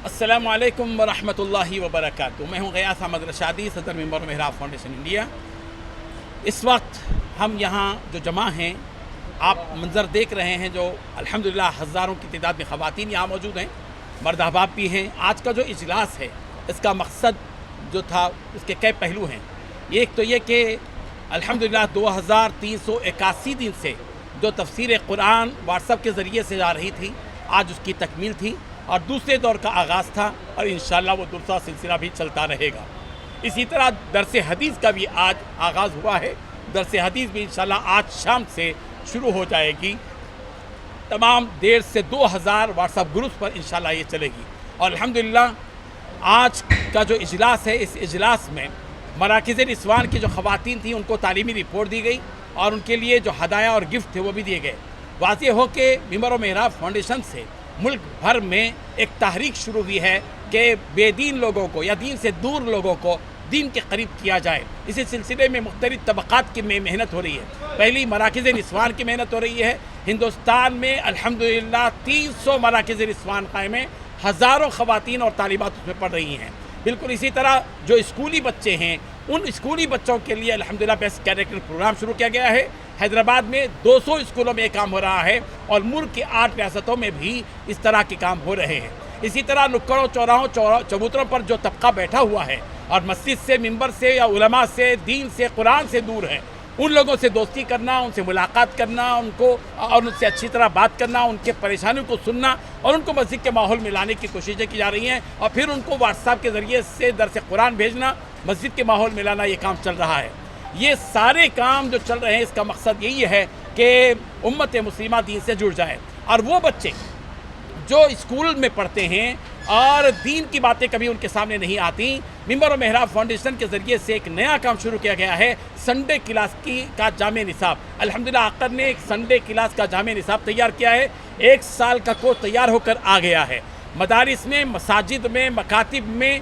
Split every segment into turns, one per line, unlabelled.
السلام علیکم ورحمۃ اللہ وبرکاتہ۔ میں ہوں غیاث احمد رشادی، صدر ممبر و محراب فاؤنڈیشن انڈیا۔ اس وقت ہم یہاں جو جمع ہیں، آپ منظر دیکھ رہے ہیں، جو الحمدللہ ہزاروں کی تعداد میں خواتین یہاں موجود ہیں، مرد احباب بھی ہیں۔ آج کا جو اجلاس ہے، اس کا مقصد جو تھا، اس کے کئی پہلو ہیں۔ ایک تو یہ کہ الحمدللہ 2381 دن سے جو تفسیر قرآن واٹس ایپ کے ذریعے سے جا رہی تھی، آج اس کی تکمیل تھی اور دوسرے دور کا آغاز تھا، اور انشاءاللہ وہ دوسرا سلسلہ بھی چلتا رہے گا۔ اسی طرح درس حدیث کا بھی آج آغاز ہوا ہے۔ درس حدیث بھی انشاءاللہ آج شام سے شروع ہو جائے گی۔ تمام 1.5 سے 2,000 واٹس ایپ گروپس پر انشاءاللہ یہ چلے گی۔ اور الحمدللہ آج کا جو اجلاس ہے، اس اجلاس میں مراکز نسوان کی جو خواتین تھیں، ان کو تعلیمی رپورٹ دی گئی، اور ان کے لیے جو ہدایہ اور گفٹ تھے وہ بھی دیے گئے۔ واضح ہو کہ ممبر و محراب فاؤنڈیشن سے ملک بھر میں ایک تحریک شروع ہوئی ہے کہ بے دین لوگوں کو یا دین سے دور لوگوں کو دین کے قریب کیا جائے۔ اسی سلسلے میں مختلف طبقات کی محنت ہو رہی ہے۔ پہلی مراکز نسوان کی محنت ہو رہی ہے۔ ہندوستان میں الحمدللہ 300 مراکز نسوان قائم ہیں، ہزاروں خواتین اور طالبات اس میں پڑھ رہی ہیں۔ بالکل اسی طرح جو اسکولی بچے ہیں، ان اسکولی بچوں کے لیے الحمدللہ بیسک کیریکٹر پروگرام شروع کیا گیا ہے۔ حیدرآباد میں 200 اسکولوں میں یہ کام ہو رہا ہے، اور ملک کی 8 ریاستوں میں بھی اس طرح کے کام ہو رہے ہیں۔ اسی طرح نکڑوں، چوراہوں، چبوتروں پر جو طبقہ بیٹھا ہوا ہے اور مسجد سے، ممبر سے یا علماء سے، دین سے، قرآن سے دور ہے، ان لوگوں سے دوستی کرنا، ان سے ملاقات کرنا، ان کو اور ان سے اچھی طرح بات کرنا، ان کے پریشانیوں کو سننا، اور ان کو مسجد کے ماحول میں لانے کی کوششیں کی جا رہی ہیں، اور پھر ان کو واٹس ایپ کے ذریعے سے درس قرآن بھیجنا، مسجد کے ماحول میں لانا، یہ کام چل رہا ہے۔ یہ سارے کام جو چل رہے ہیں، اس کا مقصد یہی ہے کہ امت مسلمہ دین سے جڑ جائے، اور وہ بچے جو اسکول میں پڑھتے ہیں اور دین کی باتیں کبھی ان کے سامنے نہیں آتی، ممبر و محراب فاؤنڈیشن کے ذریعے سے ایک نیا کام شروع کیا گیا ہے، سنڈے کلاس کا جامع نصاب۔ الحمدللہ آقر نے ایک سنڈے کلاس کا جامع نصاب تیار کیا ہے۔ 1 سال کا کورس تیار ہو کر آ گیا ہے۔ مدارس میں، مساجد میں، مکاتب میں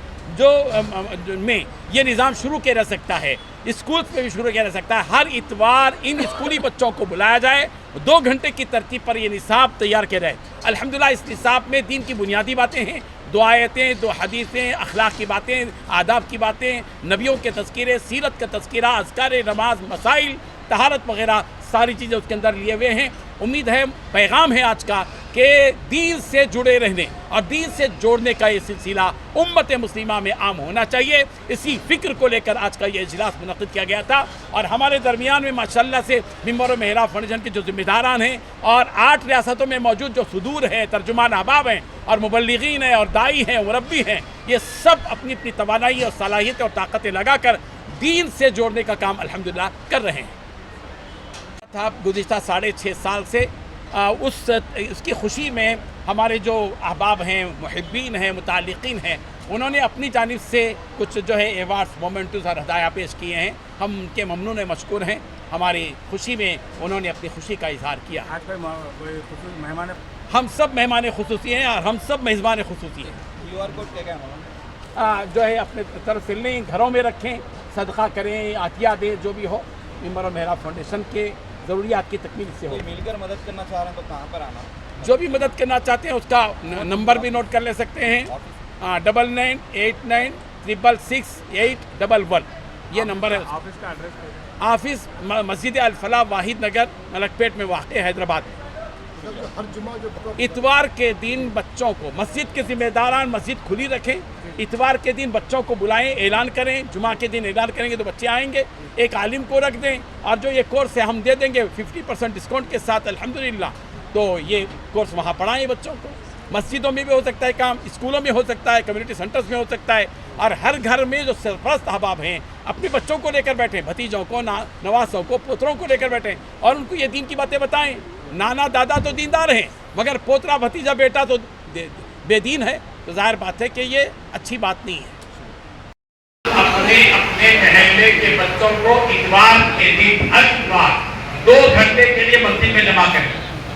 یہ نظام شروع کیا جا سکتا ہے، اسکولز میں بھی شروع کیا جا سکتا ہے۔ ہر اتوار ان اسکولی بچوں کو بلایا جائے، 2 گھنٹے کی ترتیب پر یہ نصاب تیار کیا جائے۔ الحمدللہ اس نصاب میں دین کی بنیادی باتیں ہیں، 2 آیتیں، 2 حدیثیں، اخلاق کی باتیں، آداب کی باتیں، نبیوں کے تذکرے، سیرت کا تذکرہ، اذکار نماز، مسائل، طہارت وغیرہ ساری چیزیں اس کے اندر لیے ہوئے ہیں۔ امید ہے، پیغام ہے آج کا کہ دین سے جڑے رہنے اور دین سے جوڑنے کا یہ سلسلہ امت مسلمہ میں عام ہونا چاہیے۔ اسی فکر کو لے کر آج کا یہ اجلاس منعقد کیا گیا تھا، اور ہمارے درمیان میں ماشاءاللہ سے ممبر و محراب فاؤنڈیشن کے جو ذمہ داران ہیں، اور 8 ریاستوں میں موجود جو صدور ہیں، ترجمان احباب ہیں، اور مبلغین ہیں، اور دائی ہیں، مربی ہیں، یہ سب اپنی اپنی توانائی اور صلاحیتیں اور طاقتیں لگا کر دین سے جوڑنے کا کام الحمدللہ کر رہے ہیں۔ گزشتہ 6.5 سال سے اس کی خوشی میں ہمارے جو احباب ہیں، محبین ہیں، متعلقین ہیں، انہوں نے اپنی جانب سے کچھ جو ہے ایوارڈز، مومنٹس اور ہدایہ پیش کیے ہیں۔ ہم ان کے ممنون مشکور ہیں۔ ہماری خوشی میں انہوں نے اپنی خوشی کا اظہار کیا۔
آج کوئی خصوصی مہمان
ہم سب مہمان خصوصی ہیں، اور ہم سب میزبان خصوصی ہیں۔
QR کوڈ کیا
جو ہے اپنے طرف سے لیں، گھروں میں رکھیں، صدقہ کریں، عطیہ دیں، جو بھی ہو، ممبر و محراب فاؤنڈیشن کے ضروریات کی تکمیل سے ہو۔
مل کر مدد کرنا چاہ رہے ہیں تو کہاں پر آنا؟
جو بھی مدد کرنا چاہتے ہیں اس کا نمبر بھی نوٹ کر لے سکتے ہیں، 9989666811، یہ نمبر ہے۔
آفس کا ایڈریس؟
آفس مسجد الفلاح، واحد نگر، ملک پیٹ میں واقع ہے، حیدرآباد میں۔ اتوار کے دن بچوں کو، مسجد کے ذمہ داران مسجد کھلی رکھیں، اتوار کے دن بچوں کو بلائیں، اعلان کریں، جمعہ کے دن اعلان کریں گے تو بچے آئیں گے، ایک عالم کو رکھ دیں، اور جو یہ کورس ہے ہم دے دیں گے 50% ڈسکاؤنٹ کے ساتھ الحمدللہ۔ تو یہ کورس وہاں پڑھائیں بچوں کو۔ مسجدوں میں بھی ہو سکتا ہے کام، اسکولوں میں ہو سکتا ہے، کمیونٹی سینٹرز میں ہو سکتا ہے، اور ہر گھر میں جو سرپرست احباب ہیں اپنے بچوں کو لے کر بیٹھیں، بھتیجوں کو، نواسوں کو، پوتروں کو لے کر بیٹھیں، اور ان کو یہ دین کی باتیں بتائیں۔ نانا دادا تو دیندار ہیں، مگر پوترا بھتیجا بیٹا تو بے دین ہے، تو ظاہر بات ہے کہ یہ اچھی بات نہیں ہے۔ اپنے محلے کے بچوں کو اتوار کے دن ہر اتوار 2 گھنٹے کے لیے مسجد میں جمع کریں،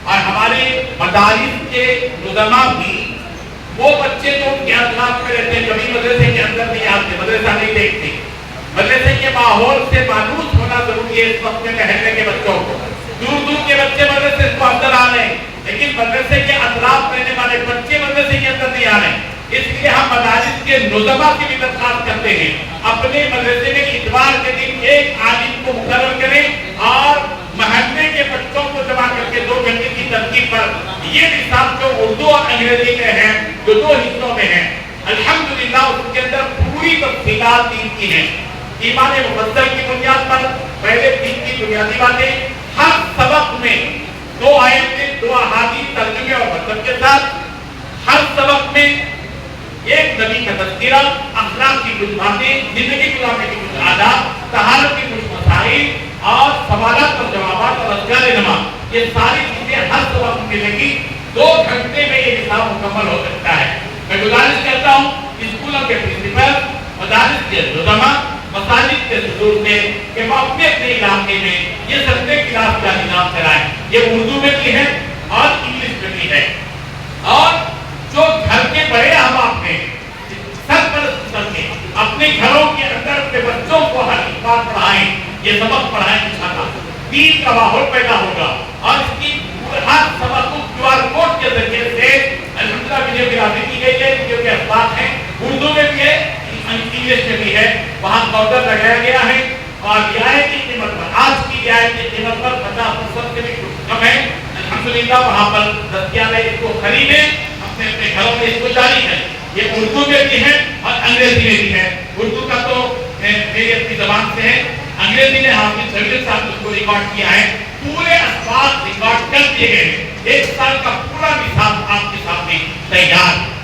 اور ہمارے مدارس کے نظما بھی وہ بچے جو ان کے اطراف میں رہتے ہیں، کبھی مدرسے کے اندر نہیں آتے، مدرسہ نہیں دیکھتے، مدرسے کے ماحول سے مانوس ہونا ضروری ہے۔ اس وقت میں محلے کے بچوں کو، دور دور کے بچے مدرسے کو اندر آ رہے ہیں، لیکن مدرسے کے اطراف رہنے والے بچے مدرسے کے اندر نہیں آ رہے ہیں۔ اس لیے ہم مدارس کے نظما کی بھی درخواست کرتے ہیں اپنے مدرسے میں اتوار کے دن ایک عالم کو مقرر کریں اور محلے کے بچوں کو جمع کر کے 2 گھنٹے کی ترتیب پر یہ نصاب جو اردو اور انگریزی میں ہے جو 2 حصوں میں ہے الحمدللہ اس کے اندر پوری تفصیلات دین کی ہیں ایمان مفصل کی بنیاد پر پہلے دین کی بنیادی باتیں ہر سبق میں 2 آیتیں 2 احادیث ترجمے اور مطلب کے ساتھ ہر سبق میں ایک نبی کا تذکرہ اخلاق کی کچھ باتیں زندگی گزارنے کی کچھ آداب طہارت کی کچھ مسائل اور سوالات اور جوابات اور اذکار نماز یہ ساری چیزیں ہر سبق میں ملے گی 2 گھنٹے میں یہ نصاب مکمل ہو سکتا ہے میں گزارش کرتا ہوں اسکولوں کے پرنسپل مدارس کے نظما مساجد کے صدور سے کہ وہ اپنے علاقے میں یہ سنڈے کلاس کا نظام چلائیں یہ اردو میں بھی ہے اور انگلش میں بھی ہے اور جو گھر کے بڑے احباب ہیں سرپرست کر کے اپنے گھروں کے اندر اپنے بچوں کو ہر بار پڑھائیں یہ سبق پڑھائیں انشاءاللہ دین کا ماحول پیدا ہوگا اور اس کی ہر سبق کو QR کوڈ کے ذریعے سے الحمدللہ ویڈیوگرافی کی گئی ہے جو کہ اسباق ہیں اردو میں بھی ہے انگلش میں بھی ہے وہاں کاؤنٹر لگایا گیا ہے اور رعایت کی قیمت پر آج کی رعایت کی قیمت پر 50% سے بھی کم ہے الحمدللہ وہاں پر دستیاب ہے اس کو خریدیں اپنے گھروں میں اس کو جاری کریں یہ اردو میں بھی ہے اور انگریزی میں بھی ہے اردو کا تو میری اپنی زبان سے ہے انگریزی نے حافظ سبیل صاحب اس کو ریکارڈ کیا ہے پورے اسباق ریکارڈ کر دیے گئے 1 سال کا پورا نصاب آپ کے سامنے تیار